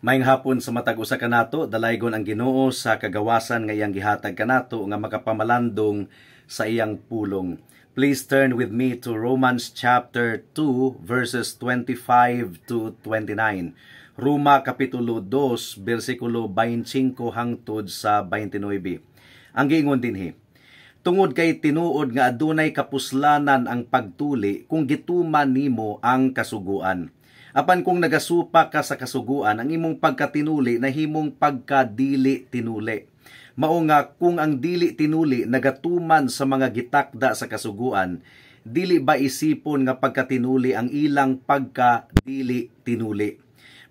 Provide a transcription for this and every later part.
Maayong hapon sa matag usa kanato, dalaygon ang Ginoo sa kagawasan nga iyang gihatag kanato nga makapamalandong sa iyang pulong. Please turn with me to Romans chapter 2 verses 25 to 29. Roma kapitulo 2 bersikulo 25 hangtod sa 29. Ang giingon dinhi: tungod kay tinuod nga adunay kapuslanan ang pagtuli kung gituman nimo ang kasuguan. Apan kung nagasupa ka sa kasuguan, ang imong pagkatinuli nahimong pagkadili tinuli. Mao nga kung ang dili tinuli nagatuman sa mga gitakda sa kasuguan, dili ba isipon nga pagkatinuli ang ilang pagkadili tinuli.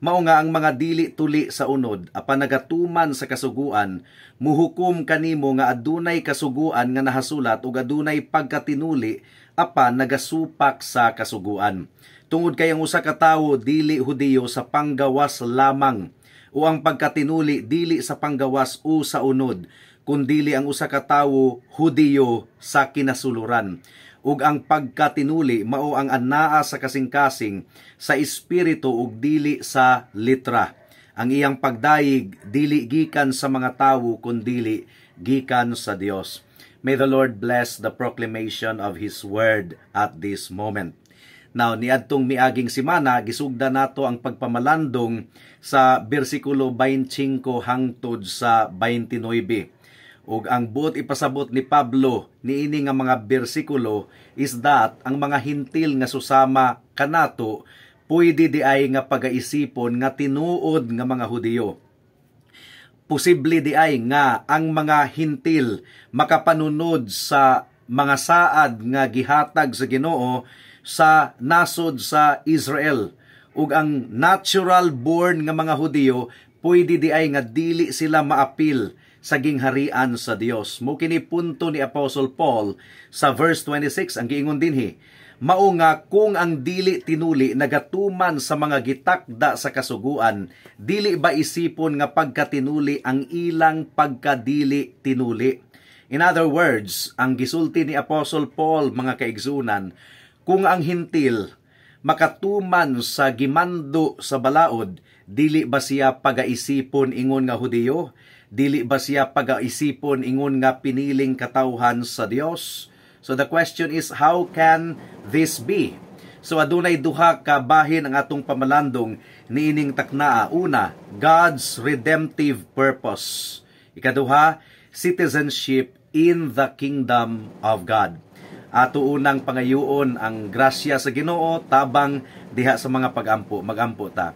Mao nga ang mga dili tuli sa unod, apan nagatuman sa kasuguan, muhukom kanimo nga adunay kasuguan nga nahasulat ug adunay pagkatinuli apan nagasupak sa kasuguan. Tungod kay ang usa ka tawo dili Hudiyo sa panggawas lamang, o ang pagkatinuli dili sa panggawas o sa unod, kundili ang usa ka tawo Hudiyo sa kinasuluran. Ug ang pagkatinuli mao ang anaa sa kasing-kasing sa espiritu ug dili sa litra. Ang iyang pagdayig dili gikan sa mga tawo kundili gikan sa Dios. May the Lord bless the proclamation of His word at this moment. Now, niadtong miaging simana, gisugda nato ang pagpamalandong sa bersikulo 25 hangtod sa 29. Ug ang buot ipasabot ni Pablo niini nga mga bersikulo is that ang mga hintil nga susama kanato pwede di ay nga pagaisipon nga tinuod nga mga Hudiyo. Posible di ay nga ang mga hintil makapanunod sa mga saad nga gihatag sa Ginoo sa nasod sa Israel. Ug ang natural born nga mga Hudiyo pwede di ay nga dili sila maapil sa gingharian sa Dios. Mo kini punto ni Apostle Paul sa verse 26 ang giingon dinhi, mao nga kung ang dili tinuli nagatuman sa mga gitakda sa kasuguan, dili ba isipon nga pagkatinuli ang ilang pagkadili tinuli. In other words, ang gisulti ni Apostle Paul, mga kaigsunan, kung ang hintil makatuman sa gimando sa balaod, dili ba siya pagaisipon ingon nga Hudiyo? Dili ba siya pagaisipon ingon nga piniling katawhan sa Dios? So the question is, how can this be? So adunay duha ka bahin ang atong pamalandong niining taknaa. Una, God's redemptive purpose. Ikaduha, citizenship in the kingdom of God. Ato unang pangayoon ang grasya sa Ginoo tabang diha sa mga pagampo. Magampo ta.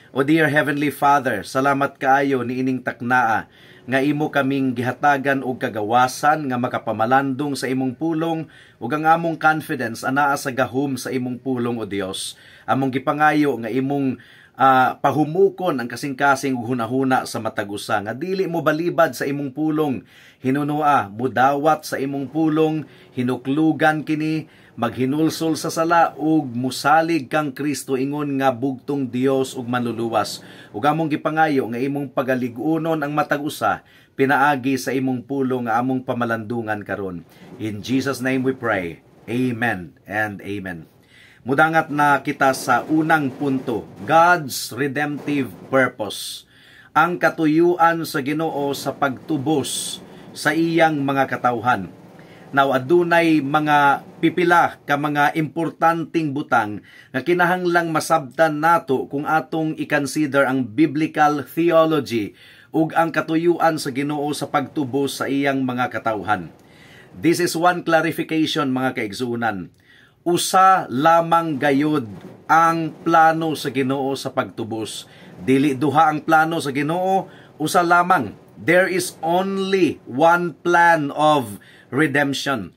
O dear Heavenly Father, salamat kaayo niining taknaa nga imo kaming gihatagan og kagawasan nga makapamalandong sa imong pulong ug ang among confidence anaa sa gahom sa imong pulong o Dios. Among gipangayo nga imong pahumukon ang kasing-kasing ug hunahuna sa matag usa nga dili mo balibad sa imong pulong, hinunua mudawat sa imong pulong, hinuklugan kini, maghinulsol sa sala ug musalig kang Kristo ingon nga bugtong Dios ug manluluwas. Ug among gipangayo nga imong pagalig-unon ang matag usa pinaagi sa imong pulong nga among pamalandungan karon. In Jesus name we pray. Amen and amen. Mudangat na kita sa unang punto, God's redemptive purpose. Ang katuyuan sa Ginoo sa pagtubos sa iyang mga katawhan. Now, adunay mga pipila ka mga importanteng butang nga kinahanglang masabtan nato kung atong i-consider ang biblical theology ug ang katuyuan sa Ginoo sa pagtubos sa iyang mga katawhan. This is one clarification, mga kaigsunan. Usa lamang gayud ang plano sa Ginoo sa pagtubos. Dili duha ang plano sa Ginoo, usa lamang. There is only one plan of redemption.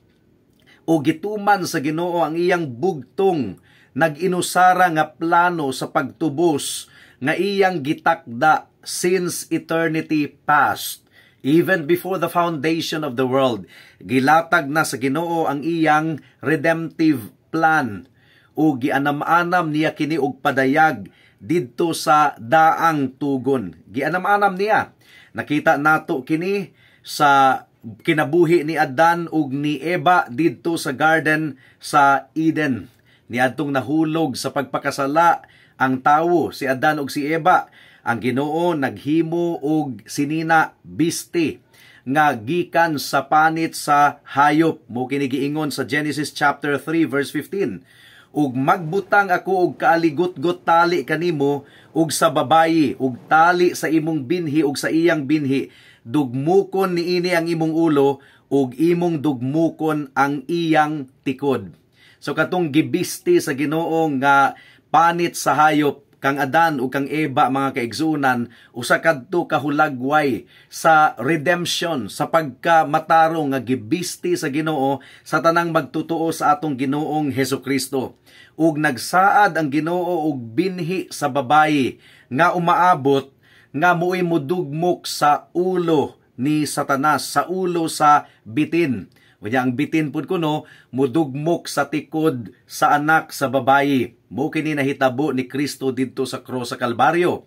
O gituman sa Ginoo ang iyang bugtong nag-inusara nga plano sa pagtubos nga iyang gitakda since eternity past. Even before the foundation of the world, gilatag na sa Ginoo ang iyang redemptive plan o gianam-anam niya kini og padayag didto sa daang tugon. Gianam-anam niya. Nakita nato kini sa kinabuhi ni Adan ug ni Eva didto sa garden sa Eden. Niadtong nahulog sa pagpakasala ang tawo, si Adan ug si Eva, Ang Ginoo naghimo og sinina bisti nga gikan sa panit sa hayop. Mo kini giingon sa Genesis chapter 3 verse 15. Ug magbutang ako og kaaligot-got tali kanimo ug sa babayi ug tali sa imong binhi ug sa iyang binhi, dugmukon niini ang imong ulo ug imong dugmukon ang iyang tikod. So katong gibisti sa Ginoo nga panit sa hayop, kang Adan ug kang Eva mga kaigsunan, usa kadto kahulagway sa redemption, sa pagkamatarong nga gibisti sa Ginoo sa tanang magtutuo sa atong Ginoong Hesukristo. Ug nagsaad ang Ginoo og binhi sa babayi nga umaabot nga mo'y mudugmok sa ulo ni Satanas, sa ulo sa bitin. Unya ang bitin pud kuno mudugmok sa tikod sa anak sa babayi. Mo kini nahitabo ni Kristo didto sa krus sa Kalbaryo.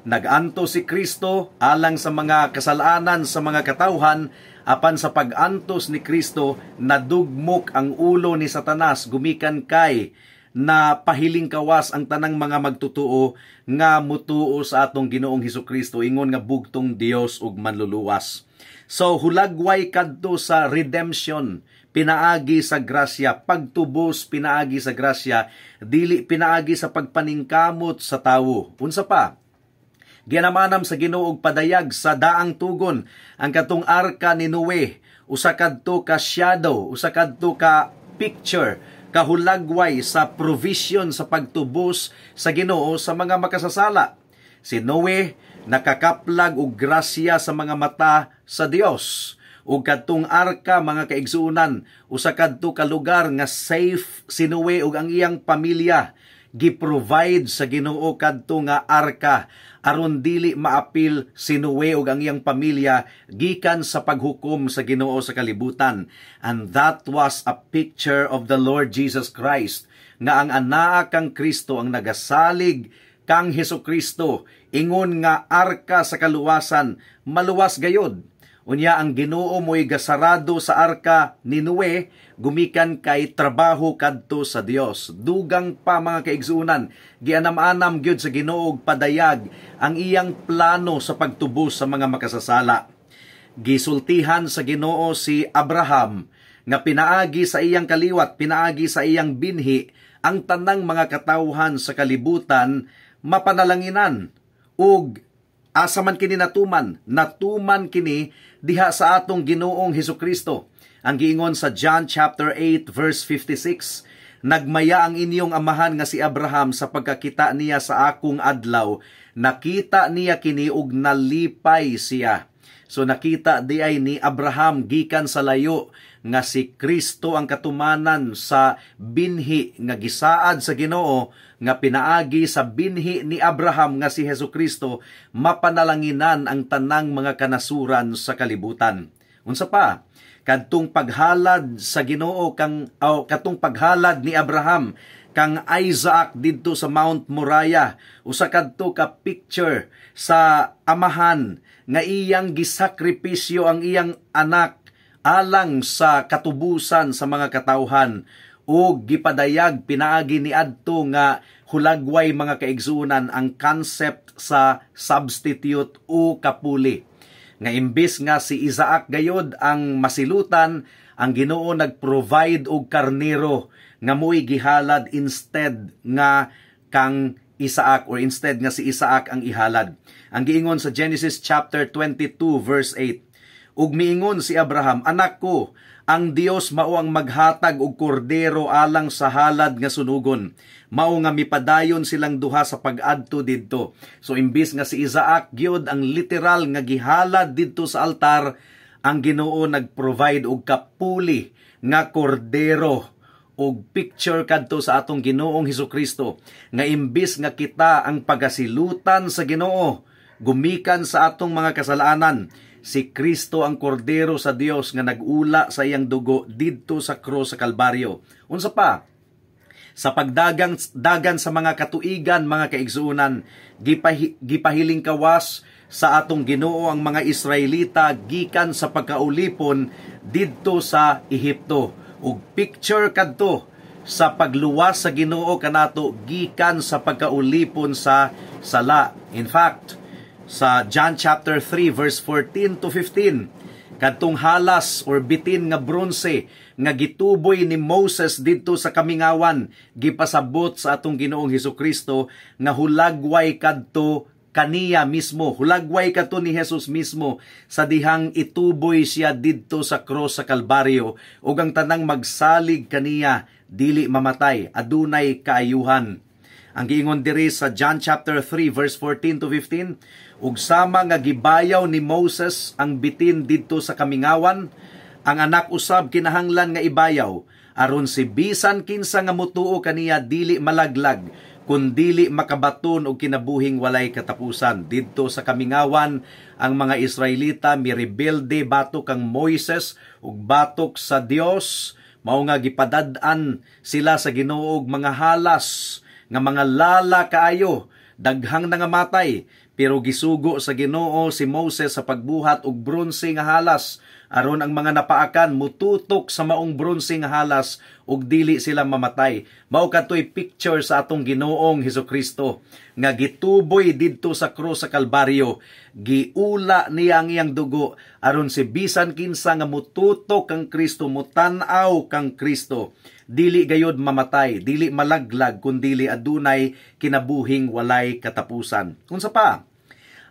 Naganto si Kristo alang sa mga kasalanan sa mga katawhan, apan sa pag-antos ni Kristo nadugmok ang ulo ni Satanas gumikan kay na pahiling kawas ang tanang mga magtutuo nga mutuo sa atong Ginoong Hesukristo, ingon nga bugtong Dios ug manluluwas. So hulagway kadto sa redemption, pinaagi sa grasya, pagtubos pinaagi sa grasya, dili pinaagi sa pagpaningkamot sa tawo. Unsa pa? Ginamanam sa Ginoo og padayag sa daang tugon ang katong arka ni Noe, usa kadto ka shadow, usa kadto ka picture, kahulagway sa provision sa pagtubos sa Ginoo sa mga makasasala. Si Noe nakakaplag og grasya sa mga mata sa Dios. Ug kadtong arka mga kaigsuunan, usa kadto ka lugar nga safe si Noe ug ang iyang pamilya. Gi-provide sa Ginoo kadto nga arka aron dili maapil si Noe ug ang iyang pamilya gikan sa paghukom sa Ginoo sa kalibutan. And that was a picture of the Lord Jesus Christ, nga ang anaa kang Kristo ang nagasalig kang Hesukristo, ingon nga arka sa kaluwasan, maluwas gayod. Unya ang Ginoo mo'y gasarado sa arka ni Noe, gumikan kay trabaho kadto sa Dios. Dugang pa mga kaigsuunan, gianam-anam gyud sa Ginoo og padayag ang iyang plano sa pagtubos sa mga makasasala. Gisultihan sa Ginoo si Abraham nga pinaagi sa iyang kaliwat, pinaagi sa iyang binhi ang tanang mga katawhan sa kalibutan mapanalanginan ug asa man kini natuman kini diha sa atong Ginoong Hesukristo. Ang giingon sa John chapter 8 verse 56, nagmaya ang inyong amahan nga si Abraham sa pagkakita niya sa akong adlaw, nakita niya kini ug nalipay siya. So nakita di ay ni Abraham gikan sa layo nga si Kristo ang katumanan sa binhi nga gisaad sa Ginoo, nga pinaagi sa binhi ni Abraham nga si Hesukristo, mapanalanginan ang tanang mga kanasuran sa kalibutan. Unsa pa? Kadtong paghalad sa Ginoo katong paghalad ni Abraham kang Isaac didto sa Mount Moriah, usa kadto ka picture sa amahan nga iyang gisakripisyo ang iyang anak alang sa katubusan sa mga katawhan, o gipadayag pinaagi ni adto nga hulagway mga kaigsuunan ang concept sa substitute o kapuli. Nga imbis nga si Isaac gayod ang masilutan, ang Ginoo nagprovide og karnero nga mo'y gihalad instead nga kang Isaac, or instead nga si Isaac ang ihalad. Ang giingon sa Genesis chapter 22 verse 8, ug miingon si Abraham, anak ko, ang Dios mao ang maghatag og kordero alang sa halad nga sunugon. Mao nga mipadayon silang duha sa pag-adto didto. So imbis nga si Isaac gyud ang literal nga gihalad didto sa altar, ang Ginoo nagprovide og kapuli nga kordero og picture kadto sa atong Ginoong Hesukristo, nga imbis nga kita ang pagasilutan sa Ginoo gumikan sa atong mga kasalanan, si Kristo ang kordero sa Dios nga nagula sa iyang dugo didto sa krus sa Kalbaryo. Unsa pa? Sa pagdagan sa mga katuigan mga kaigsuunan, gipahiling kawas sa atong Ginoo ang mga Israelita gikan sa pagkaulipon didto sa Ehipto. Ug picture kadto sa pagluwas sa Ginoo kanato gikan sa pagkaulipon sa sala. In fact, sa John chapter 3 verse 14 to 15, kadtong halas or bitin nga bronze nga gituboy ni Moses didto sa kamingawan gipasabot sa atong Ginoong Hesukristo nga hulagway kadto kaniya mismo, hulagway kadto ni Jesus mismo sa dihang ituboy siya didto sa cross sa Kalbaryo ug ang tanang magsalig kaniya dili mamatay, adunay kaayuhan. Ang giingon diri sa John chapter 3 verse 14 to 15, ug sama nga gibayaw ni Moses ang bitin didto sa kamingawan, ang anak usab kinahanglan nga ibayaw aron si bisan kinsa nga motuo kaniya dili malaglag kun dili makabaton og kinabuhing walay katapusan. Didto sa kamingawan ang mga Israelita mirebelde batok kang Moises ug batok sa Dios, mao nga gipadad-an sila sa Ginoo og mga halas nga mga lala kaayo, daghang nangamatay, pero gisugo sa Ginoo si Moses sa pagbuhat og bronze nga halas aron ang mga napaakan mututok sa maong bronze nga halas ug dili sila mamatay. Mao kadtoy picture sa atong Ginoong Hesukristo nga gituboy didto sa krus sa Kalbaryo, giula niya ang iyang dugo aron si bisan kinsa nga mututok kang Kristo, mutan-aw kang Kristo, dili gayud mamatay, dili malaglag kundi adunay kinabuhing walay katapusan. Unsa pa?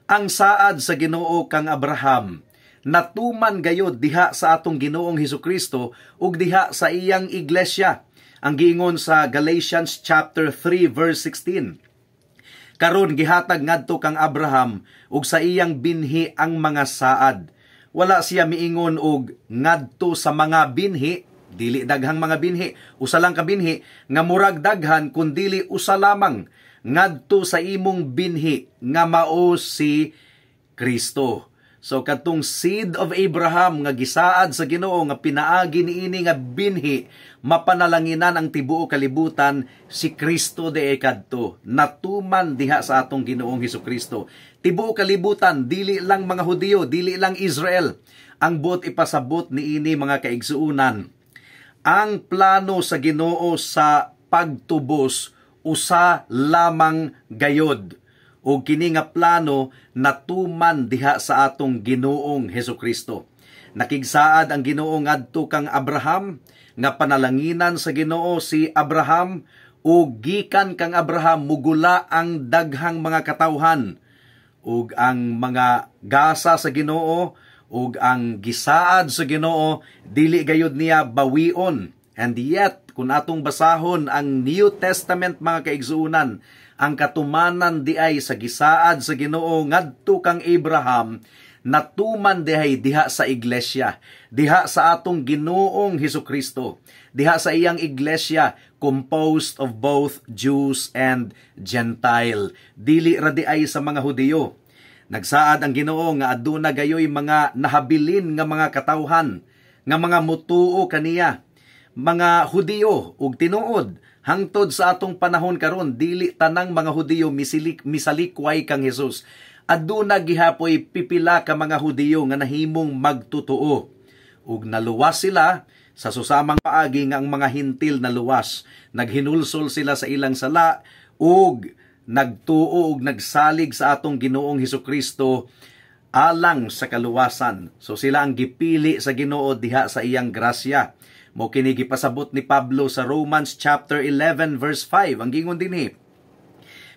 Ang saad sa Ginoo kang Abraham natuman gayud diha sa atong Ginoong Hesukristo ug diha sa iyang iglesia. Ang giingon sa Galatians chapter 3 verse 16, karon gihatag ngadto kang Abraham ug sa iyang binhi ang mga saad. Wala siya miingon og ngadto sa mga binhi, dili daghang mga binhi, usa lang ka binhi nga murag daghan kun dili usa lamang, ngadto sa imong binhi nga mao si Kristo. So katong seed of Abraham nga gisaad sa Ginoo nga pinaagi niini nga binhi, mapanalanginan ang tibuok kalibutan, si Kristo de kadto. Natuman diha sa atong Ginoong Hesukristo. Tibuok kalibutan, dili lang mga Hudiyo, dili lang Israel. Ang buot ipasabot niini mga kaigsuunan. Ang plano sa Ginoo sa pagtubos usa lamang gayod. O kini nga plano natuman diha sa atong Ginoong Hesukristo. Nakigsaad ang Ginoo ngadto kang Abraham nga panalanginan sa Ginoo si Abraham o gikan kang Abraham mugula ang daghang mga katawhan ug ang mga gasa sa Ginoo ug ang gisaad sa Ginoo dili gayud niya bawion. And yet kung atong basahon ang New Testament mga kaigsuunan, ang katumanan di ay sa gisaad sa Ginoo ngadto kang Abraham natuman diha sa iglesia, diha sa atong Ginoong Hesukristo, diha sa iyang iglesia composed of both Jews and Gentile. Dili ra di ay sa mga Hudiyo. Nagsaad ang Ginoo nga aduna gayoy mga nahabilin nga mga katawhan nga mga mutuo kaniya, mga Hudiyo ug tinuod. Hangtod sa atong panahon karon dili tanang mga Hudiyo misalikway kang Hesus. Aduna gihapoy pipila ka mga Hudiyo nga nahimong magtutuo. Ug naluwas sila sa susamang paagi nga ang mga hintil naluwas. Naghinulsol sila sa ilang sala ug nagtuo ug nagsalig sa atong Ginoong Hesukristo alang sa kaluwasan. So sila ang gipili sa Ginoo diha sa iyang grasya. Mo kini gipasabot ni Pablo sa Romans chapter 11 verse 5. Ang gingon dinhi,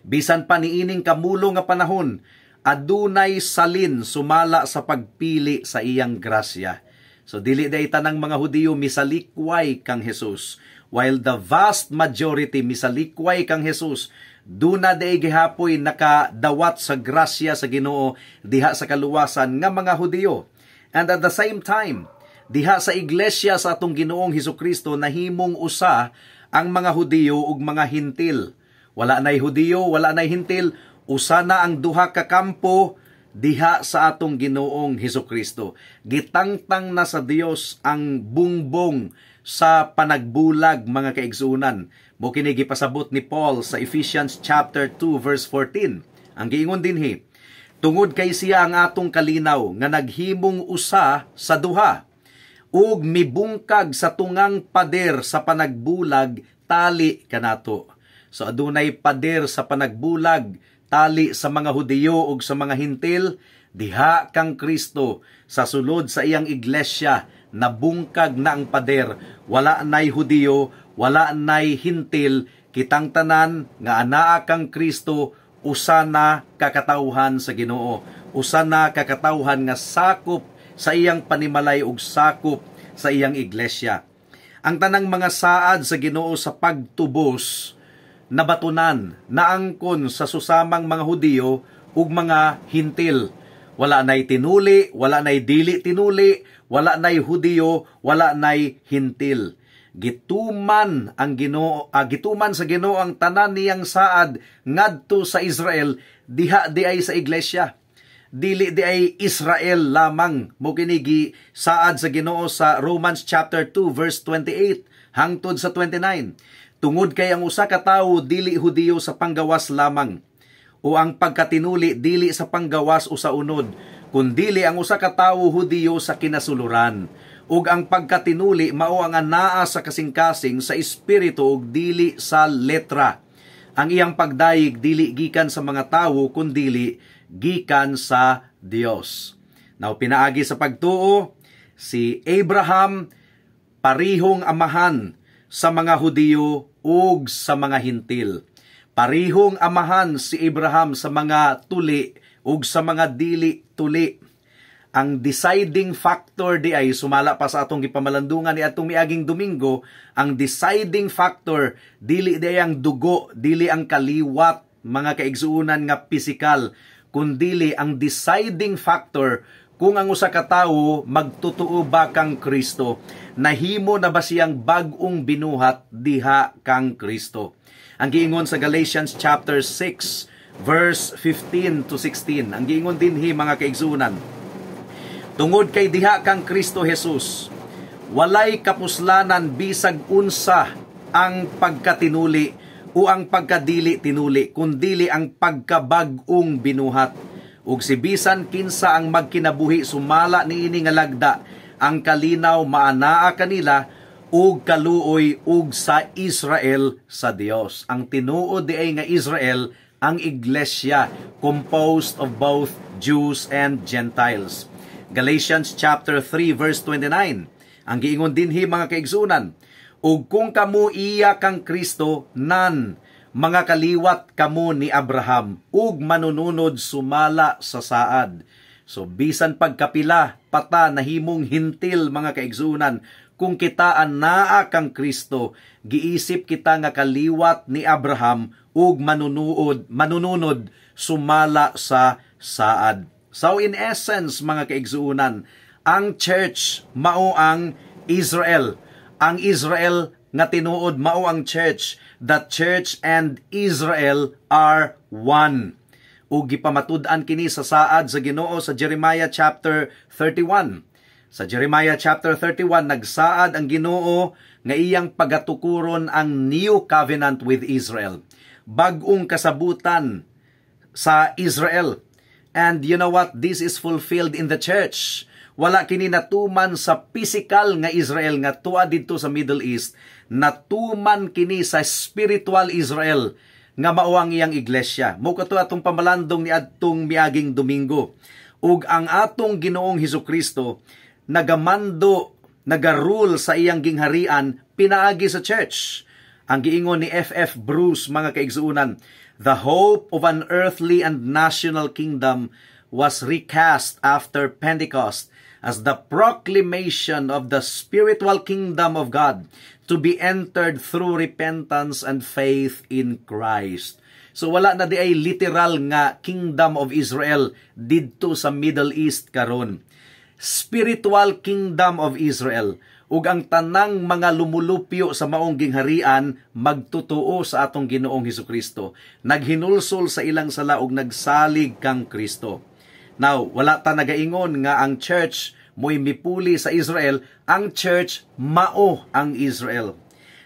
bisan pa niining kamulo nga panahon, adunay salin sumala sa pagpili sa iyang grasya. So dili day tanang mga Hudiyo misalikway kang Hesus, while the vast majority misalikway kang Hesus. Duna day gihapoy nakadawat sa grasya sa Ginoo diha sa kaluwasan nga mga Hudiyo. And at the same time, diha sa iglesia sa atong Ginoong Hesukristo nahimong usa ang mga Hudiyo ug mga hintil. Wala nay Hudiyo, wala nay hintil, usa na ang duha ka kampo diha sa atong Ginoong Hesukristo. Gitangtang na sa Dios ang bungbong sa panagbulag mga kaigsuunan. Mo kini gipasabot ni Paul sa Ephesians chapter 2 verse 14. Ang giingon dinhi, tungod kay siya ang atong kalinaw nga naghimong usa sa duha ug mibungkag sa tungang pader sa panagbulag tali kanato. So adunay pader sa panagbulag, tali sa mga Hudiyo ug sa mga Hintil, diha kang Kristo sa sulod sa iyang iglesia, nabungkag na ang pader, wala nay Hudiyo, wala nay Hintil, kitang tanan nga anaa kang Kristo, usa na kakatawhan sa Ginoo, usa na kakatawhan nga sakop sa iyang panimalay ug sakop sa iyang iglesia. Ang tanang mga saad sa Ginoo sa pagtubos nabatunan, naangkon sa susamang mga Hudiyo ug mga Hintil. Wala nay tinuli, wala nay dili tinuli, wala nay Hudiyo, wala nay Hintil. Gituman ang Ginoo, gituman sa Ginoo ang tanan niyang saad ngadto sa Israel, diha di ay sa iglesia. Dili di ay Israel lamang. Mo kinigi saad sa Ginoo sa Romans chapter 2 verse 28 hangtod sa 29. Tungod kay ang usa ka tawo dili Hudiyo sa panggawas lamang, o ang pagkatinuli dili sa panggawas o sa unod, kundili ang usa ka tawo Hudiyo sa kinasuluran, ug ang pagkatinuli mao ang anaa sa kasing-kasing sa espiritu ug dili sa letra. Ang iyang pagdayeg dili gikan sa mga tawo kundili gikan sa Dios. Now pinaagi sa pagtuo, si Abraham parihong amahan sa mga Hudiyo ug sa mga Hintil. Parihong amahan si Abraham sa mga tuli ug sa mga dili tuli. Ang deciding factor di ay sumala pa sa atong gipamalandungan ni atong miaging Domingo, ang deciding factor dili di ang dugo, dili ang kaliwat, mga kaigsuunan nga pisikal, kundili ang deciding factor kung ang usa ka tawo magtutuo ba kang Kristo, nahimo na ba siyang bag-ong binuhat diha kang Kristo. Ang giingon sa Galatians chapter 6 verse 15 to 16, ang giingon dinhi mga kaigsuunan, tungod kay diha kang Kristo Jesus, walay kapuslanan bisag unsa ang pagkatinuli o ang pagkadili tinuli, kundili ang pagkabag-ong binuhat. Ug si bisan kinsa ang magkinabuhi sumala niini nga lagda, ang kalinaw maanaa kanila ug kaluoy ug sa Israel sa Dios. Ang tinuod di ay nga Israel ang iglesia, composed of both Jews and Gentiles. Galatians chapter 3 verse 29. Ang giingon dinhi mga kaigsunan, ug kung kamo iya kang Kristo, nan mga kaliwat kamo ni Abraham, ug manununod sumala sa saad. So bisan pagkapila pata nahimong Hintil mga kaigsunan, kung kita anaa kang Kristo, giisip kita nga kaliwat ni Abraham ug manununod sumala sa saad. So in essence mga kaigsuunan, ang church mao ang Israel. Ang Israel nga tinuod mao ang church. The church and Israel are one. Ug gipamatud-an kini sa saad sa Ginoo sa Jeremiah chapter 31. Sa Jeremiah chapter 31 nagsaad ang Ginoo nga iyang pagatukuron ang new covenant with Israel. Bag-ong kasabutan sa Israel. And you know what? This is fulfilled in the church. Wala kini natuman sa physical nga Israel nga tuwa dito sa Middle East, natuman kini sa spiritual Israel nga mao ang iyang iglesia. Mo kato atong pamalandong ni adtong miaging Domingo. Ug ang atong Ginoong Hesukristo nagamando, nagarule sa iyang gingharian pinaagi sa church. Ang giingon ni F.F. Bruce mga kaigsuunan, the hope of an earthly and national kingdom was recast after Pentecost as the proclamation of the spiritual kingdom of God to be entered through repentance and faith in Christ. So wala na di ay literal nga kingdom of Israel didto sa Middle East karon. Spiritual kingdom of Israel. Ug ang tanang mga lumulupyo sa maong gingharian magtutuo sa atong Ginoong Hesukristo. Naghinulsol sa ilang sala ug nagsalig kang Kristo. Now, wala ta nagaingon nga ang church mo'y mipuli sa Israel. Ang church mao ang Israel.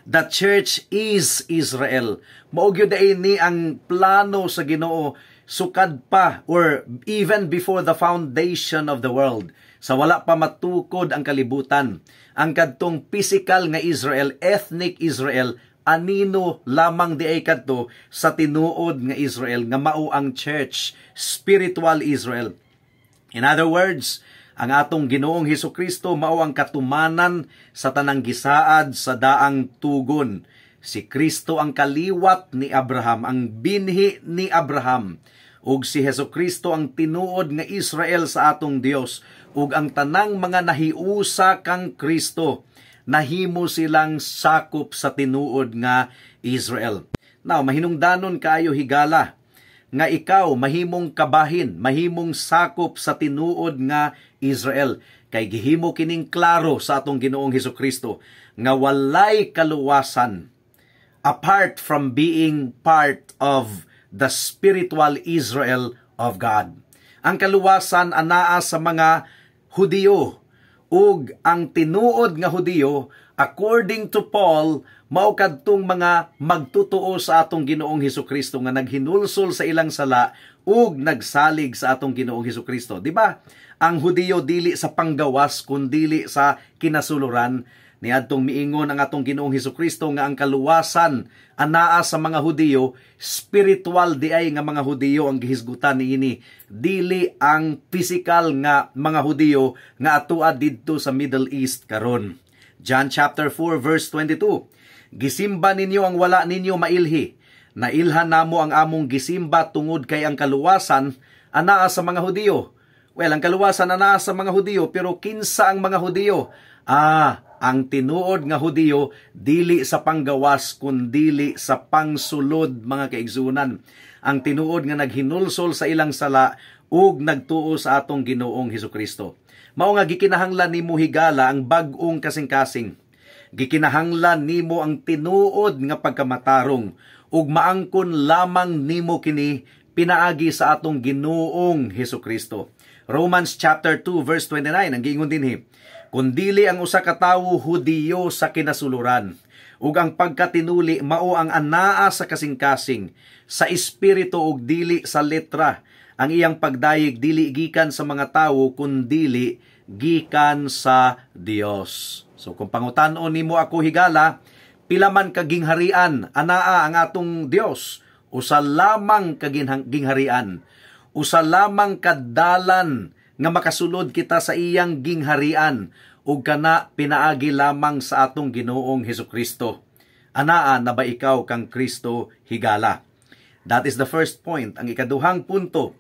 The church is Israel. Mao gyud ni ang plano sa Ginoo sukad pa or even before the foundation of the world. Sa wala pa matukod ang kalibutan, ang kadtong physical nga Israel, ethnic Israel, anino lamang di ay kadto sa tinuod nga Israel nga mao ang church, spiritual Israel. In other words, ang atong Ginoong Hesukristo mao ang katumanan sa tanang gisaad sa daang tugon. Si Kristo ang kaliwat ni Abraham, ang binhi ni Abraham. Ug si Hesukristo ang tinuod nga Israel sa atong Dios. Ug ang tanang mga nahiusa kang Kristo, nahimo silang sakop sa tinuod nga Israel. Now, mahinungdanon kaayo higala nga ikaw mahimong kabahin, mahimong sakop sa tinuod nga Israel. Kay gihimo kining klaro sa atong Ginoong Hesukristo nga walay kaluwasan apart from being part of the spiritual Israel of God. Ang kaluwasan anaa sa mga Hudiyo, ug ang tinuod nga Hudiyo, according to Paul, mao kadtong mga magtutuo sa atong Ginoong Hesukristo nga naghinulsol sa ilang sala ug nagsalig sa atong Ginoong Hesukristo. Di ba? Ang Hudiyo dili sa panggawas kundi sa kinasuluran. Niadtong miingon ang atong Ginoong Hesukristo nga ang kaluwasan anaa sa mga Hudiyo, spiritual di ay nga mga Hudiyo ang gihisgutan niini, dili ang physical nga mga Hudiyo nga atoa didto sa Middle East karon. John chapter 4 verse 22. Gisimba ninyo ang wala ninyo mailhi. Nailhan namo ang among gisimba tungod kay ang kaluwasan anaa sa mga Hudiyo. Well, ang kaluwasan anaa sa mga Hudiyo, pero kinsa ang mga Hudiyo? Ang tinuod nga Hudiyo dili sa panggawas kundi sa pangsulod, mga kaigsunan. Ang tinuod nga naghinulsol sa ilang sala ug nagtuo sa atong Ginoong Hesukristo. Mao nga gikinahanglan nimo higala ang bag-ong kasing-kasing. Gikinahanglan nimo ang tinuod nga pagkamatarong ug maangkon lamang nimo kini pinaagi sa atong Ginoong Hesukristo. Romans chapter 2 verse 29 ang giingon dinhi, kundili ang usa ka tawo Hudiyo sa kinasuluran, ug ang pagkatinuli mao ang anaa sa kasing-kasing, sa espiritu ug dili sa letra. Ang iyang pagdayeg dili gikan sa mga tawo kundi gikan sa Dios. So kung pangutan-on nimo ako higala, pila man ka gingharian anaa ang atong Dios, usa lamang ka gingharian, usa lamang kadalan nga makasulod kita sa iyang gingharian, ug kana pinaagi lamang sa atong Ginoong Hesukristo. Anaa na ba ikaw kang Kristo higala? That is the first point. Ang ikaduhang punto,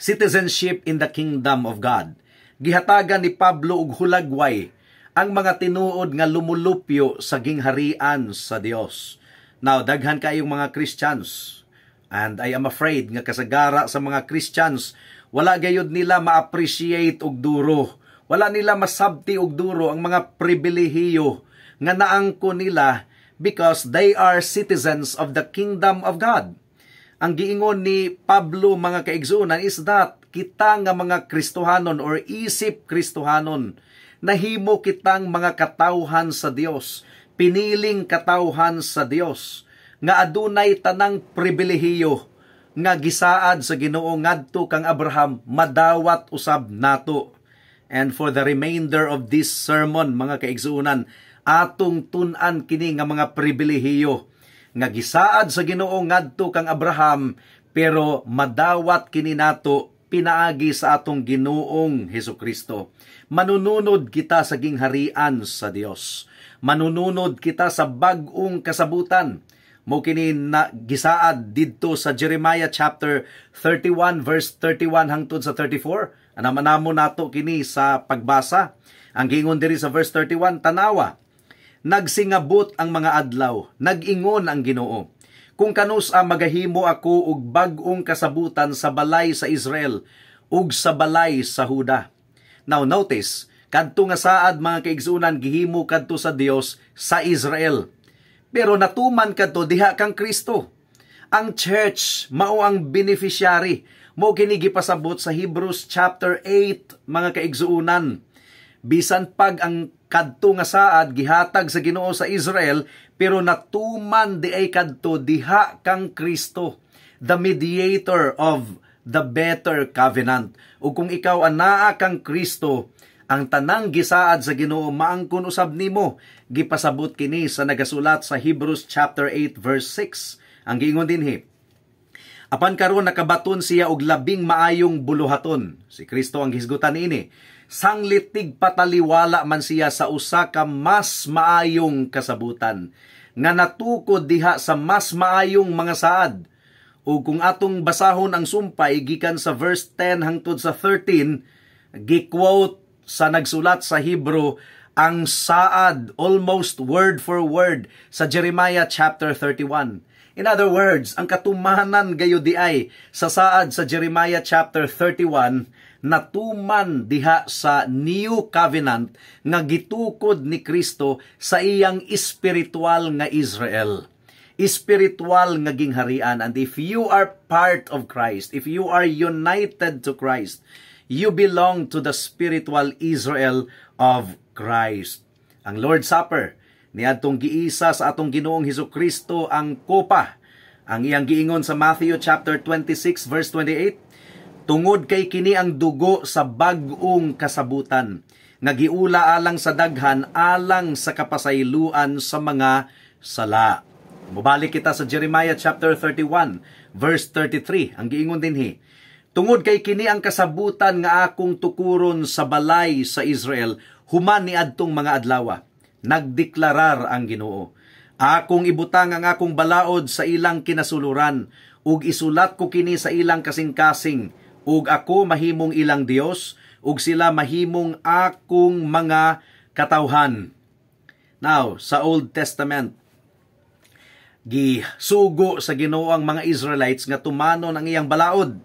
citizenship in the kingdom of God. Gihatagan ni Pablo og hulagway ang mga tinuod nga lumulupyo sa gingharian sa Dios. Now, daghan kayong mga Christians, and I am afraid nga kasagara sa mga Christians, wala gayud nila ma-appreciate og duro. Wala nila masabti og duro ang mga pribilehiyo nga naangko nila because they are citizens of the kingdom of God. Ang giingon ni Pablo, mga kaigsunan, is that kita nga mga Kristohanon or isip Kristohanon, nahimo kitang mga katawhan sa Dios, piniling katawhan sa Dios, nga adunay tanang pribilehiyo nga gisaad sa Ginoo ngadto kang Abraham madawat usab nato. And for the remainder of this sermon, mga kaigsunan, atong tun-an kini nga mga pribilehiyo nga gisaad sa Ginoo ngadto kang Abraham, pero madawat kini nato pinaagi sa atong Ginoong Hesukristo. Manununod kita sa gingharian sa Dios. Manununod kita sa bag-ong kasabutan. Mo kini na gisaad didto sa Jeremiah chapter 31 verse 31 hangtod sa 34. Anamanamo nato kini sa pagbasa. Ang gingon diri sa verse 31, tanawa, nagsingabot ang mga adlaw, nag-ingon ang Ginoo, kung kanus-a magahimo ako og bag-ong kasabutan sa balay sa Israel ug sa balay sa Huda. Now notice, kadto nga saad, mga kaigsunan, gihimo kadto sa Dios sa Israel. Pero natuman kadto diha kang Kristo. Ang church mao ang beneficiary. Mo kini gipasabot sa Hebrews chapter 8, mga kaigsuunan. Bisan pag ang kadto nga saad gihatag sa Ginoo sa Israel, pero natuman di ay kadto diha kang Kristo, the mediator of the better covenant. O kung ikaw anaa kang Kristo, Ang tanang gisaad sa Ginoo maangkon usab nimo. Gipasabot kini sa nagasulat sa Hebrews chapter 8 verse 6. Ang giingon dinhi, apan karon nakabaton siya og labing maayong buluhaton. Si Kristo ang hisgutan niini. Sanglitig pataliwala man siya sa usa ka mas maayong kasabutan nga natukod diha sa mas maayong mga saad. O kung atong basahon ang sumpay gikan sa verse 10 hangtod sa 13, gi-quote sa nagsulat sa Hebrew ang saad almost word for word sa Jeremiah chapter 31. In other words, ang katumanan gayo di ay sa saad sa Jeremiah chapter 31 natuman diha sa New Covenant nga gitukod ni Kristo sa iyang espiritual nga Israel. Espiritual nga gingharian. And if you are part of Christ, if you are united to Christ, you belong to the spiritual Israel of Christ. Ang Lord's Supper, niadtong giisa sa atong Ginoong Hesukristo ang kopa. Ang iyang giingon sa Matthew chapter 26 verse 28, tungod kay kini ang dugo sa bag-ong kasabutan, nga giula alang sa daghan alang sa kapasayloan sa mga sala. Mubalik kita sa Jeremiah chapter 31 verse 33. Ang giingon dinhi, tungod kay kini ang kasabutan nga akong tukuron sa balay sa Israel, human niadtong mga adlaw. Nagdeklarar ang Ginoo. Akong ibutang ang akong balaod sa ilang kinasuluran, ug isulat ko kini sa ilang kasing-kasing, ug ako mahimong ilang Dios, ug sila mahimong akong mga katawhan. Now, sa Old Testament, gisugo sa Ginoo ang mga Israelites nga tumanon ang iyang balaod,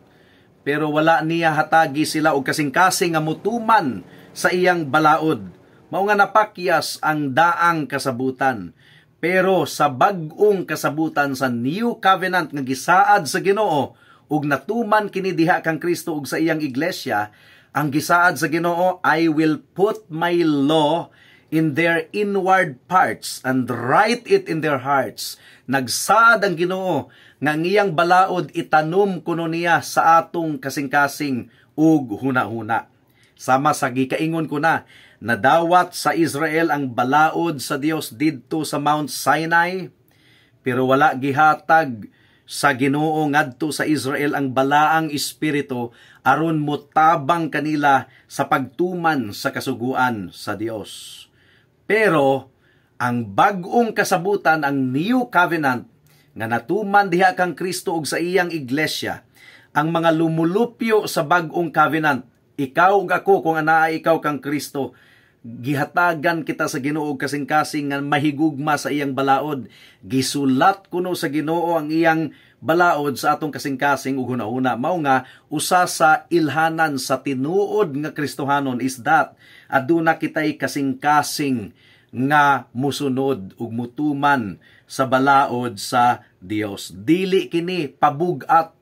pero wala niya hatagi sila og kasing-kasing nga mutuman sa iyang balaod. Mao nga napakyas ang daang kasabutan. Pero sa bag-ong kasabutan sa New Covenant nga gisaad sa Ginoo ug natuman kini diha kang Kristo ug sa iyang iglesia, ang gisaad sa Ginoo, I will put my law in their inward parts and write it in their hearts. Nagsaad ang Ginoo nga ang iyang balaod itanom kuno niya sa atong kasing-kasing ug huna-huna. Sama sa gikaingon ko na, nadawat sa Israel ang balaod sa Dios didto sa Mount Sinai, pero wala gihatag sa Ginoo ngadto sa Israel ang balaang espiritu aron motabang kanila sa pagtuman sa kasuguan sa Dios. Pero ang bag-ong kasabutan, ang New Covenant nga natuman diha kang Kristo ug sa iyang iglesia, ang mga lumulupyo sa bag-ong covenant, ikaw ug ako kung anaa ikaw kang Kristo, gihatagan kita sa Ginoo kasing-kasing nga mahigugma sa iyang balaod. Gisulat kuno sa Ginoo ang iyang balaod sa atong kasing-kasing ug hunahuna. Mao nga usa sa ilhanan sa tinuod nga Kristohanon is that aduna kitay kasing-kasing nga musunod ug mutuman sa balaod sa Dios. Dili kini pabugat,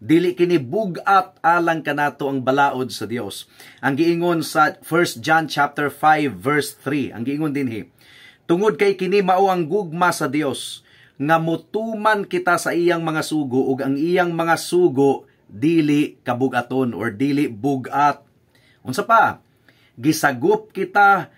dili kini bugat alang kanato ang balaod sa Dios. Ang giingon sa 1 John chapter 5 verse 3, ang giingon dinhi, tungod kay kini mao ang gugma sa Dios nga mutuman kita sa iyang mga sugo ug ang iyang mga sugo dili kabugaton or dili bugat. Unsa pa? Gisagop kita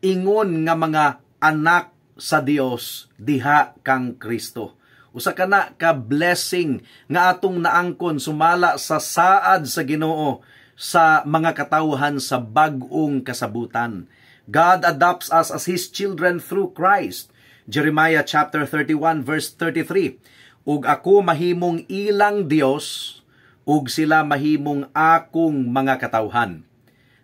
ingon nga mga anak sa Dios diha kang Kristo. Usa kana ka blessing nga atong naangkon sumala sa saad sa Ginoo sa mga katawhan sa bag-ong kasabutan. God adopts us as His children through Christ. Jeremiah chapter 31 verse 33. Ug ako mahimong ilang Dios, ug sila mahimong akong mga katawhan.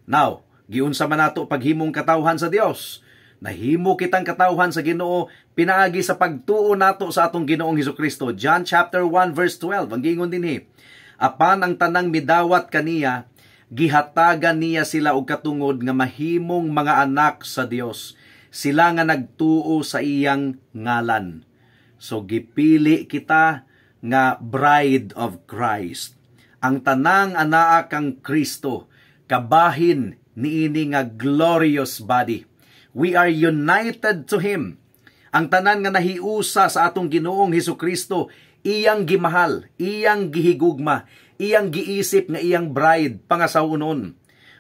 Now, giunsa man nato paghimong katawhan sa Dios? Nahimo kitang katawhan sa Ginoo pinaagi sa pagtuo nato sa atong Ginoong Hesukristo. John chapter 1 verse 12, ang giingon dinhi, apan ang tanang midawat kaniya, gihatagan niya sila og katungod nga mahimong mga anak sa Dios, sila nga nagtuo sa iyang ngalan. So gipili kita nga bride of Christ. Ang tanang anaa kang Kristo, kabahin niini nga glorious body. We are united to Him. Ang tanan nga nahiusa sa atong Ginoong Hesukristo, iyang gimahal, iyang gihigugma, iyang giisip nga iyang bride pangasawunon.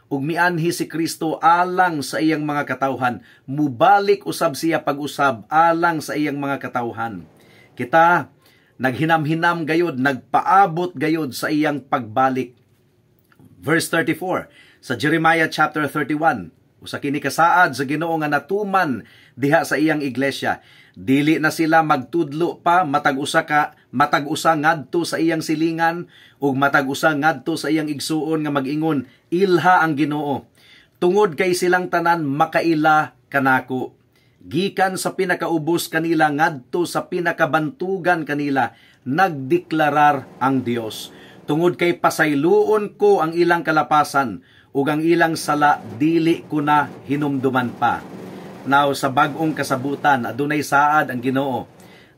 ug mianhi si Kristo alang sa iyang mga katawhan. Mubalik usab siya pag-usab alang sa iyang mga katawhan. Kita naghinam-hinam gayod, nagpaabot gayod sa iyang pagbalik. Verse 34 sa Jeremiah chapter 31, usa kini kasaad sa Ginoo nga natuman diha sa iyang iglesia. Dili na sila magtudlo pa matag-usa ngadto sa iyang silingan ug matag-usa ngadto sa iyang igsuon nga mag-ingon, ilha ang Ginoo. Tungod kay silang tanan makaila kanako. Gikan sa pinakaubos kanila ngadto sa pinakabantugan kanila, nagdeklarar ang Dios. Tungod kay pasayloon ko ang ilang kalapasan ug ang ilang sala dili ko na hinumduman pa. Now sa bag-ong kasabutan adunay saad ang Ginoo.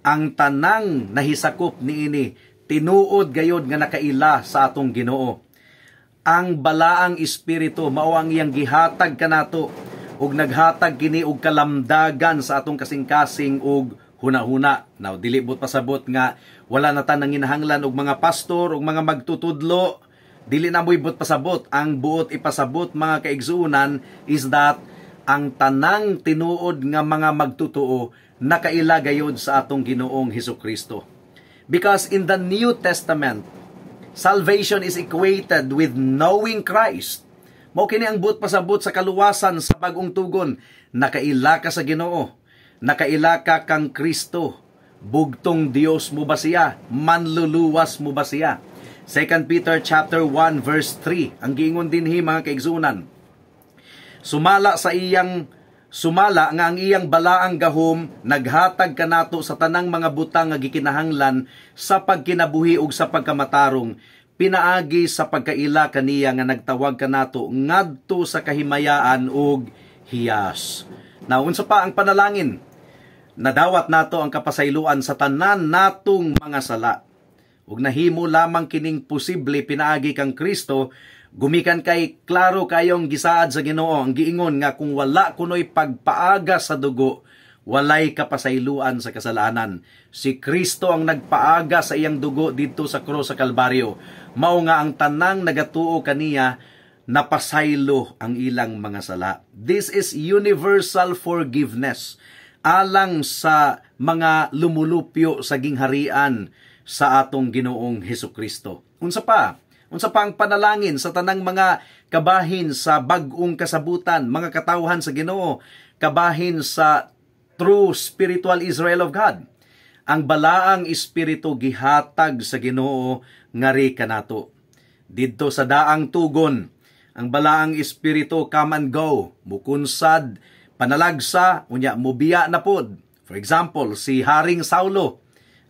Ang tanang nahisakop niini tinuod gayod nga nakaila sa atong Ginoo. Ang balaang espiritu mao ang iyang gihatag kanato ug naghatag kini og kalamdagan sa atong kasing-kasing ug huna-huna. Now dili but pasabot nga wala na ta nanginahanglan og mga pastor ug mga magtutudlo. Dili na mo'y but pasabot. Ang buot ipasabot mga kaigsuunan is that ang tanang tinuod nga mga magtutuo nakaila gayod sa atong Ginoong Hesukristo. Because in the New Testament, salvation is equated with knowing Christ. Mao kini ang buot pasabot sa kaluwasan sa bag-ong tugon. Nakaila ka sa Ginoo. Nakaila ka kang Kristo. Bugtong Dios mo ba siya? Manluluwas mo ba siya? 2 Peter chapter 1 verse 3. Ang giingon dinhi mga kaigsunan. Sumala nga ang iyang balaang gahom naghatag kanato sa tanang mga butang nga gikinahanglan sa pagkinabuhi ug sa pagkamatarong, pinaagi sa pagkaila kaniya nga nagtawag kanato ngadto sa kahimayaan ug hiyas. Now unsa pa ang panalangin? Nadawat nato ang kapasayloan sa tanan natong mga sala. Ug nahimo lamang kining posible pinaagi kang Kristo, gumikan kay klaro kayong gisaad sa Ginoo ang giingon nga kung wala kunoy pagpaaga sa dugo, walay kapasayloan sa kasalanan. Si Kristo ang nagpaaga sa iyang dugo dito sa krus sa Kalbaryo. Mao nga ang tanang nagatuo kaniya napasaylo ang ilang mga sala. This is universal forgiveness alang sa mga lumulupyo sa gingharian sa atong Ginoong Hesukristo. Unsa pa ang panalangin sa tanang mga kabahin sa bag-ong kasabutan, mga katawhan sa Ginoo, kabahin sa true spiritual Israel of God. Ang balaang espiritu gihatag sa Ginoo ngari kanato. Didto sa daang tugon, ang balaang espiritu come and go, mukunsad, panalagsa, unya mubiya na pod. For example, si Haring Saulo,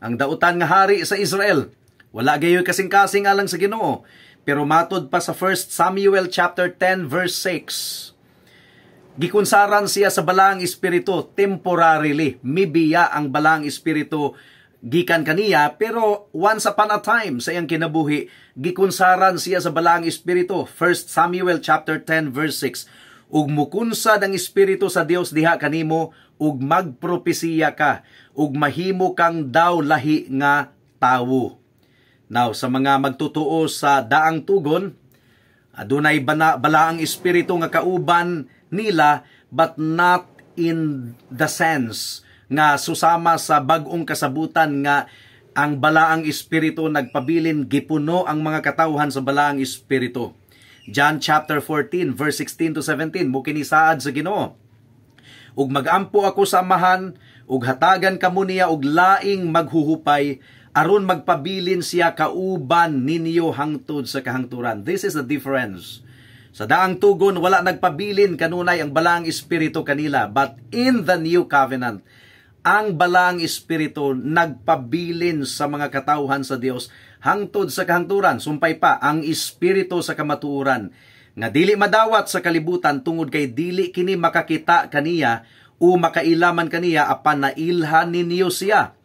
ang dautan nga hari sa Israel. Wala gayoy kasing-kasing alang sa Ginoo. Pero matod pa sa 1 Samuel chapter 10 verse 6. Gikunsaran siya sa balaang espiritu temporarily. Mibiya ang balaang espiritu gikan kaniya, pero once upon a time sa iyang kinabuhi, gikunsaran siya sa balaang espiritu. 1 Samuel chapter 10 verse 6. Ug mukunsad ang espiritu sa Dios diha kanimo ug magpropesiya ka ug mahimo kang daw lahi nga tawo. Now, sa mga magtutuo sa daang tugon, adunay balaang espiritu nga kauban nila, but not in the sense nga susama sa bag-ong kasabutan nga ang balaang espiritu nagpabilin gipuno ang mga katawhan sa balaang espiritu. John chapter 14 verse 16 to 17 mukinisaad sa Ginoo. Ug magampo ako sa amahan ug hatagan kamo niya og laing maghuhupay aron magpabilin siya kauban ninyo hangtod sa kahangturan. This is the difference. Sa daang tugon, wala nagpabilin kanunay ang balaang espiritu kanila. But in the new covenant, ang balaang espiritu nagpabilin sa mga katawhan sa Dios hangtod sa kahangturan. Sumpay pa, ang espiritu sa kamatuoran. Nga dili madawat sa kalibutan tungod kay dili kini makakita kaniya o makailaman kaniya apan nailhan ninyo siya.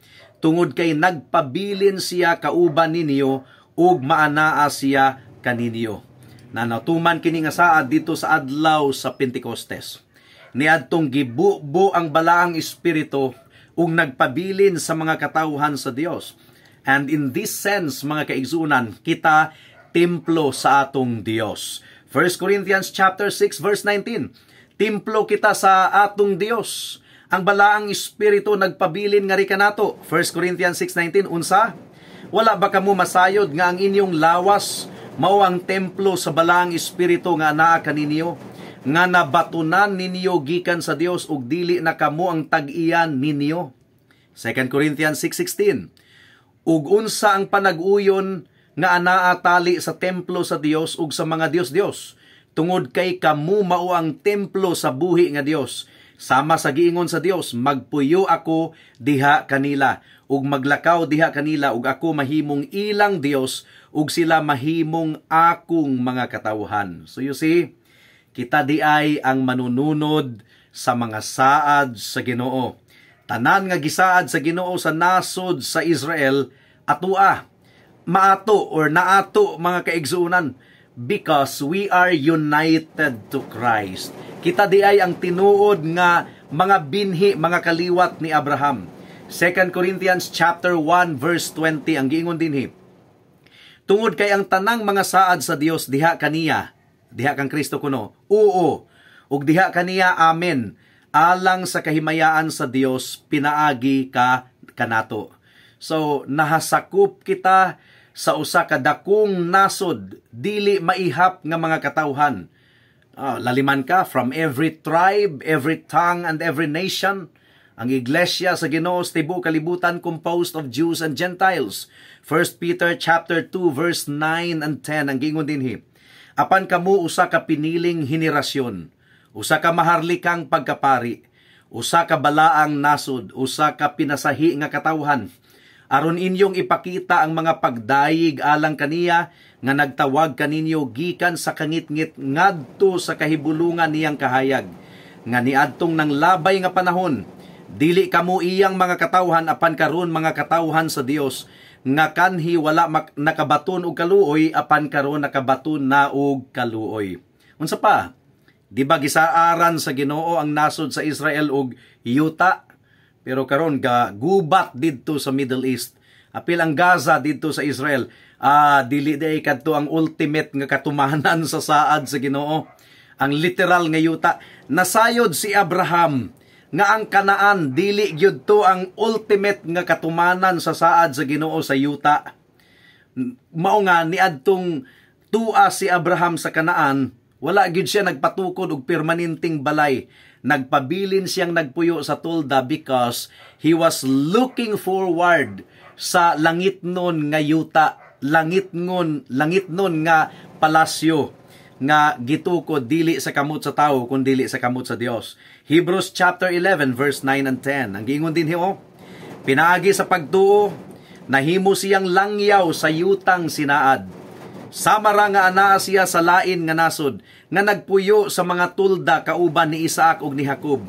Tungod kay nagpabilin siya kauban ninyo ug maanaa siya kaninyo. Nanatuman kini nga saad dito sa adlaw sa Pentecostes. Niadtong gibubo ang balaang espiritu ug nagpabilin sa mga katawhan sa Dios. And in this sense, mga kaigsunan, kita templo sa atong Dios. 1 1 Corinthians chapter 6 verse 19. Templo kita sa atong Dios. Ang balaang espiritu nagpabilin nga ri kanato. 1 Corinthians 6:19 unsa? Wala ba kamo masayod nga ang inyong lawas mao ang templo sa balaang espiritu nga anaa kaninyo, nga nabatunan ninyo gikan sa Dios ug dili na kamo ang tag-iyan ninyo. 2 Corinthians 6:16. Ug unsa ang panag-uyon nga anaa tali sa templo sa Dios ug sa mga Dios-Dios, tungod kay kamo mao ang templo sa buhi nga Dios. Sama sa giingon sa Dios, magpuyo ako diha kanila, ug maglakaw diha kanila, ug ako mahimong ilang Dios, ug sila mahimong akong mga katawhan. So you see, kita di ay ang manununod sa mga saad sa Ginoo. Tanan nga gisaad sa Ginoo sa nasod sa Israel, atua, maato or naato mga kaigsuunan, because we are united to Christ. Kita di ay ang tinuod nga mga binhi, mga kaliwat ni Abraham. 2 Corinthians chapter 1 verse 20 ang giingon dinhi. Tungod kay ang tanang mga saad sa Dios diha kaniya, diha kang Kristo kuno. Oo. Ug diha kaniya amen. Alang sa kahimayaan sa Dios pinaagi ka kanato. So nahasakop kita sa usa ka dakong nasod, dili maihap nga mga katawhan. Laliman ka from every tribe, every tongue, and every nation. Ang iglesia sa Ginoo sa tibuok kalibutan composed of Jews and Gentiles. 1 Peter chapter 2 verse 9 and 10 ang giingon dinhi. Apan kamo usa ka piniling henerasyon, usa ka maharlikang pagkapari, usa ka balaang nasod, usa ka pinasahi nga katawhan, aron inyong ipakita ang mga pagdayig alang kaniya nga nagtawag kaninyo gikan sa kangitngit ngadto sa kahibulungan niyang kahayag, nga niadtong nang labay nga panahon, dili kamo iyang mga katawhan apan karon mga katawhan sa Dios, nga kanhi wala nakabaton og kaluoy apan karon nakabaton na og kaluoy. Unsa pa? Di ba gisaaran sa Ginoo ang nasod sa Israel og yuta? Pero karon gubat didto sa Middle East. Apil ang Gaza didto sa Israel. Dili day kadto ang ultimate nga katumanan sa saad sa Ginoo. Ang literal nga yuta. Nasayod si Abraham nga ang Kanaan dili gyud to ang ultimate nga katumanan sa saad sa Ginoo sa yuta. Mao nga niadtong tua si Abraham sa Kanaan, wala gyud siya nagpatukod og permanenteng balay. Nagpabilin siyang nagpuyo sa tolda because he was looking forward sa langit nun nga yuta, langit nun nga palasyo nga gitukod dili sa kamot sa tao kundi dili sa kamot sa Dios. Hebrews chapter 11 verse 9 and 10. Ang giingon din hiyo, pinaagi sa pagtuo, nahimo siyang langyaw sa yutang sinaad. Samara nga anaa siya sa lain nga nasod, nga nagpuyo sa mga tulda kauban ni Isaac ug ni Jacob.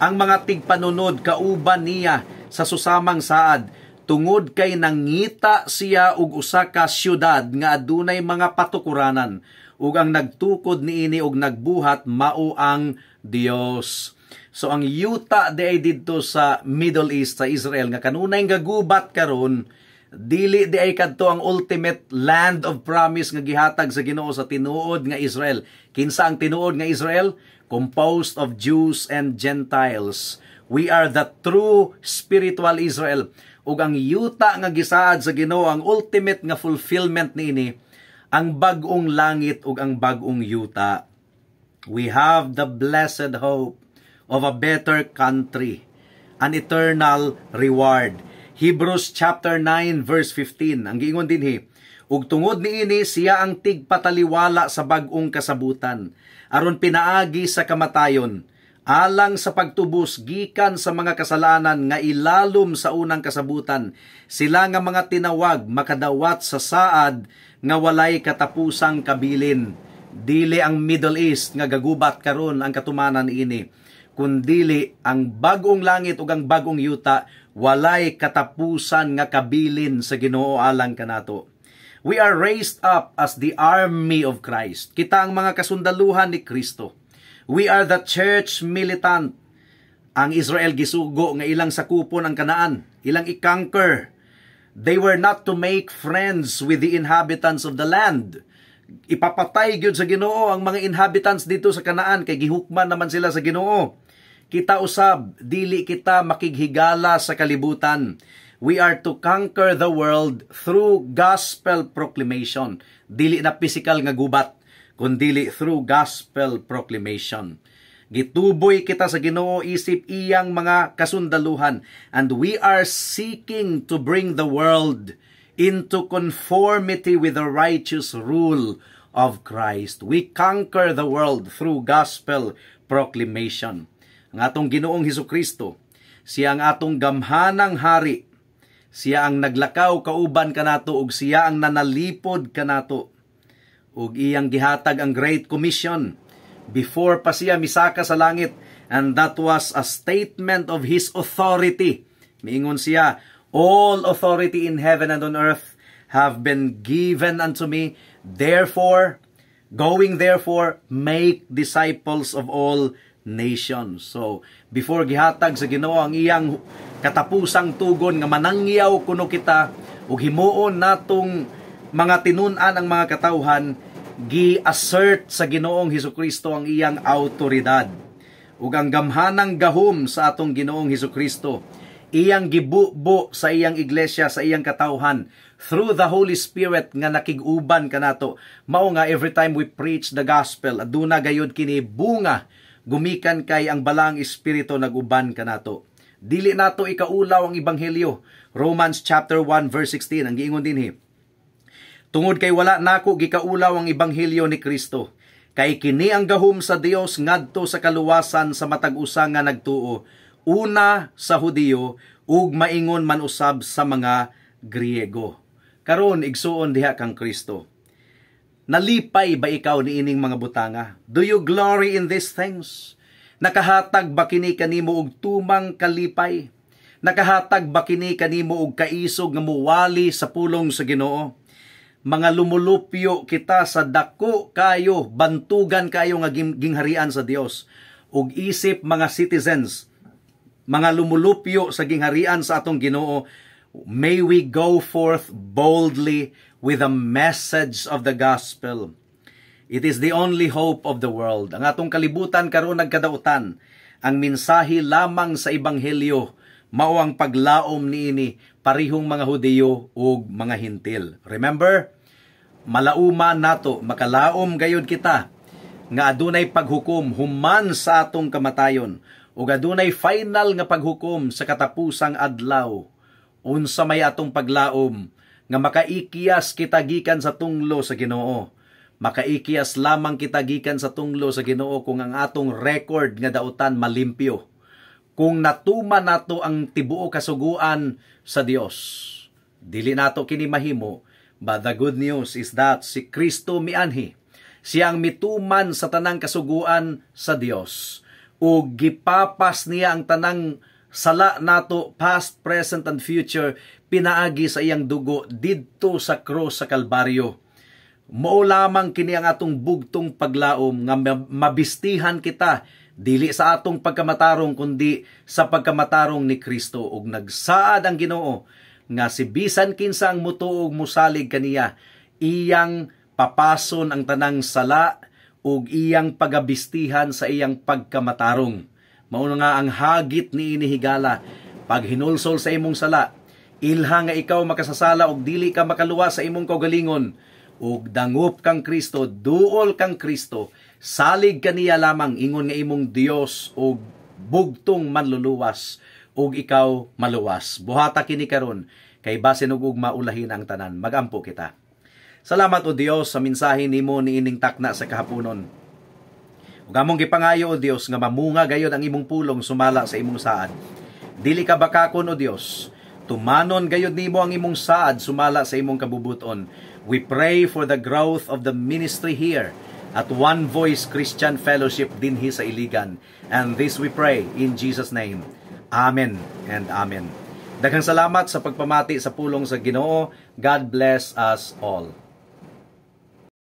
Ang mga tigpanunod kauban niya sa susamang saad, tungod kay nangita siya og usa ka syudad nga adunay mga patukuranan, ug ang nagtukod niini og nagbuhat mao ang Dios. So ang yuta di ay didto sa Middle East sa Israel nga kanunay gagubat karon, dili di ay kadto ang ultimate land of promise nga gihatag sa Ginoo sa tinuod nga Israel. Kinsa ang tinuod nga Israel? Composed of Jews and Gentiles. We are the true spiritual Israel. Ug ang yuta nga gisaad sa Ginoo, ang ultimate nga fulfillment niini, ang bag-ong langit ug ang bag-ong yuta. We have the blessed hope of a better country, an eternal reward. Hebrews chapter 9 verse 15. Ang giingon dinhi, ug tungod niini siya ang tigpataliwala sa bag-ong kasabutan, aron pinaagi sa kamatayon, alang sa pagtubos gikan sa mga kasalanan nga ilalom sa unang kasabutan, sila nga mga tinawag makadawat sa saad nga walay katapusang kabilin. Dili ang Middle East nga gagubat karon ang katumanan ini, kundili ang bag-ong langit ug ang bag-ong yuta walay katapusan nga kabilin sa Ginoo alang kanato. We are raised up as the army of Christ. Kita ang mga kasundaluhan ni Kristo. We are the church militant. Ang Israel gisugo nga ilang sakupon ang Kanaan, ilang i-conquer. They were not to make friends with the inhabitants of the land. Ipapatay gyud sa Ginoo ang mga inhabitants dito sa Kanaan kay gihukman naman sila sa Ginoo. Kita usab, dili kita makighigala sa kalibutan. We are to conquer the world through gospel proclamation. Dili na physical nga gubat, kundi through gospel proclamation. Gituboy kita sa Ginoo isip iyang mga kasundaluhan, and we are seeking to bring the world into conformity with the righteous rule of Christ. We conquer the world through gospel proclamation. Ang atong Ginoong Hesukristo, siya ang atong gamhanang hari. Siya ang naglakaw kauban kanato ug siya ang nanalipod kanato. Ug iyang gihatag ang Great Commission before pa siya misaka sa langit, and that was a statement of his authority. Miingon siya, all authority in heaven and on earth have been given unto me. Therefore, make disciples of all nations. So, before gihatag sa Ginoo ang iyang katapusang tugon nga manangyaw kuno kita ug himuon natong mga tinun-an ang mga katawhan, gi-assert sa Ginoong Hesukristo ang iyang autoridad ug ang gamhanang gahom sa atong Ginoong Hesukristo. Iyang gibubo sa iyang iglesia, sa iyang katawhan through the Holy Spirit nga nakig-uban kanato. Mao nga every time we preach the gospel, aduna gayud kini bunga gumikan kay ang balang espiritu nag-uban kanato. Dili nato ikaulaw ang ebanghelyo. Romans chapter 1 verse 16 ang giingon dinhi. Tungod kay wala nako gikaulaw ang ebanghelyo ni Kristo, kay kini ang gahom sa Dios ngadto sa kaluwasan sa matag usa nga nagtuo, una sa Hudiyo ug maingon man usab sa mga Griego. Karon igsuon diha kang Kristo. Nalipay ba ikaw niining mga butanga? Do you glory in these things? Nakahatag ba kini kanimo og tumang kalipay? Nakahatag ba kini kanimo og kaisog nga muwali sa pulong sa Ginoo? Mga lumulupyo kita sa dako kayo, bantugan kayo nga gingharian sa Dios. Ug isip mga citizens, mga lumulupyo sa gingharian sa atong Ginoo, may we go forth boldly with the message of the gospel. It is the only hope of the world. Ang atong kalibutan karon nagkadautan, ang mensahe lamang sa ebanghelyo mao ang paglaom niini parihong mga Hudiyo ug mga Hintil. Remember, malauma nato makalaom gayud kita nga adunay paghukom human sa atong kamatayon ug adunay final nga paghukom sa katapusang adlaw. Unsa may atong paglaom nga makaikiyas kita gikan sa tunglo sa Ginoo. Makaikiyas lamang kita gikan sa tunglo sa Ginoo kung ang atong record nga dautan malimpyo. Kung natuman nato ang tibuo kasuguan sa Dios. Dili nato kini mahimo, but the good news is that si Kristo mianhi. Siya ang mituman sa tanang kasuguan sa Dios. O gipapas niya ang tanang sala nato, past, present, and future, pinaagi sa iyang dugo didto sa krus sa Kalbaryo. Mao lamang kini ang atong bugtong paglaom nga mabistihan kita dili sa atong pagkamatarong kundi sa pagkamatarong ni Kristo. Ug nagsaad ang Ginoo nga si bisan kinsa ang mutuog musalig kaniya, iyang papason ang tanang sala ug iyang pagabistihan sa iyang pagkamatarong. Mao nga ang hagit ni inihigala, pag hinulsol sa imong sala, ilha nga ikaw makasasala ug dili ka makaluwas sa imong kaugalingon, ug dangop kang Kristo, duol kang Kristo, salig kaniya lamang ingon nga imong Dios ug bugtong manluluwas ug ikaw maluwas. Buhata kini karon kay basin ug maulahin ang tanan. Magampo kita. Salamat o Dios sa mensahe nimo niining takna sa kahaponon. Ug among gipangayo o Dios nga mamunga gayud ang imong pulong sumala sa imong saad. Dili ka bakakon o Dios, tumanon gayud nimo ang imong saad sumala sa imong kabubuton. We pray for the growth of the ministry here at One Voice Christian Fellowship dinhi sa Iligan. And this we pray in Jesus' name. Amen and amen. Daghang salamat sa pagpamati sa pulong sa Ginoo. God bless us all.